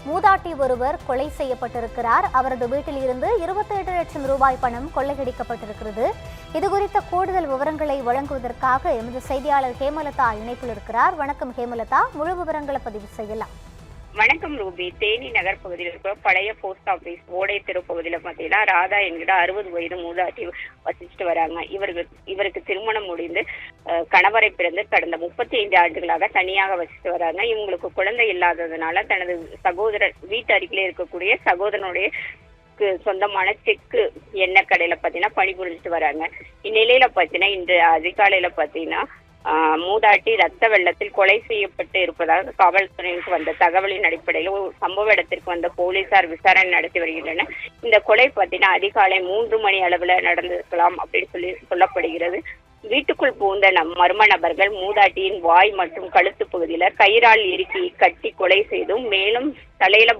மூதாட்டி ஒருவர் கொலை செய்யப்பட்டிருக்கிறார். அவரது வீட்டில் இருந்து 28 லட்சம் ரூபாய் பணம் கொள்ளையடிக்கப்பட்டிருக்கிறது. இதுகுறித்த கூடுதல் விவரங்களை வழங்குவதற்காக எமது செய்தியாளர் ஹேமலதா இணைப்பில் இருக்கிறார். வணக்கம் ஹேமலதா, முழு விவரங்களை பதிவு செய்யலாம். வணக்கம் ரூபி. தேனி நகர் பகுதியில் இருக்கிற பழைய போஸ்ட் ஆபீஸ் ஓடை தெரு பகுதியில பாத்தீங்கன்னா ராதா என்கிற 60 வயது மூதாட்டி வசிச்சுட்டு வராங்க. இவருக்கு திருமணம் முடிந்து கணவரை பிறந்து கடந்த 35 ஆண்டுகளாக தனியாக வசிச்சுட்டு வராங்க. இவங்களுக்கு குழந்தை இல்லாததுனால தனது சகோதரர் வீட்டு அருகிலே இருக்கக்கூடிய சகோதரனுடைய சொந்தமான செக்கு எண்ணெய் கடையில பாத்தீங்கன்னா பணிபுரிஞ்சுட்டு வராங்க. இந்நிலையில பாத்தீங்கன்னா இன்று அதிகாலையில பாத்தீங்கன்னா மூதாட்டி ரத்த வெள்ளத்தில் கொலை செய்யப்பட்டு இருப்பதாக காவல்துறையினருக்கு வந்த தகவலின் அடிப்படையில் சம்பவ இடத்திற்கு வந்த போலீசார் விசாரணை நடத்தி வருகின்றனர். இந்த கொலை பார்த்தீங்கன்னா அதிகாலை 3 மணி அளவில் நடந்திருக்கலாம் அப்படின்னு சொல்லப்படுகிறது. வீட்டுக்குள் புகுந்த மர்ம நபர்கள் மூதாட்டியின் வாய் மற்றும் கழுத்து பகுதியில கயிறால் இறுக்கி கட்டி கொலை செய்தும் மேலும் தலையில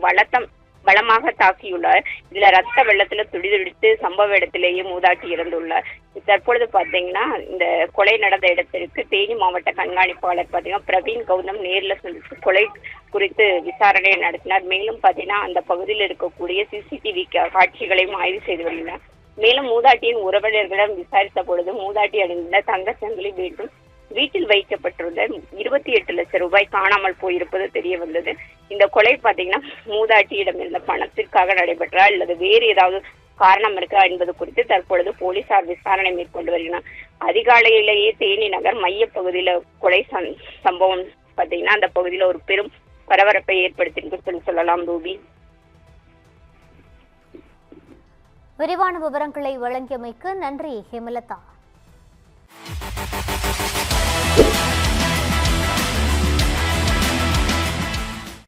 பலமாக தாக்கியுள்ளார். இதுல ரத்த வெள்ளத்துல துடிதுடித்து சம்பவ இடத்திலேயே மூதாட்டி இறந்துள்ளார். தற்பொழுது பாத்தீங்கன்னா இந்த கொலை நடந்த இடத்திற்கு தேனி மாவட்ட கண்காணிப்பாளர் பாத்தீங்கன்னா பிரவீன் கௌதம் நேரில் சந்தித்து கொலை குறித்து விசாரணை நடத்தினார். மேலும் பாத்தீங்கன்னா அந்த பகுதியில் இருக்கக்கூடிய CCTV காட்சிகளையும் ஆய்வு செய்து வருகிறார். மேலும் மூதாட்டியின் உறவினர்களிடம் விசாரித்த பொழுது மூதாட்டி அணிந்த தங்கச்சங்கிலி வீட்டில் வைக்கப்பட்டிருந்த 28 லட்சம் ரூபாய் காணாமல் போயிருப்பது தெரிய வந்தது. இந்த கொலை பாத்தீங்கன்னா மூதாட்டியிடம் இருந்த பணத்திற்காக நடைபெற்றா அல்லது வேறு ஏதாவது காரணம் இருக்கா என்பது குறித்து தற்பொழுது போலீசார் விசாரணை மேற்கொண்டு வருகிறார். அதிகாலையிலேயே தேனி நகர் மைய பகுதியில கொலை சம்பவம் பாத்தீங்கன்னா அந்த பகுதியில ஒரு பெரும் பரபரப்பை ஏற்படுத்தி சொல்லலாம். ரூபி, விரிவான விவரங்களை வழங்கியமைக்கு நன்றி ஹேமலதா.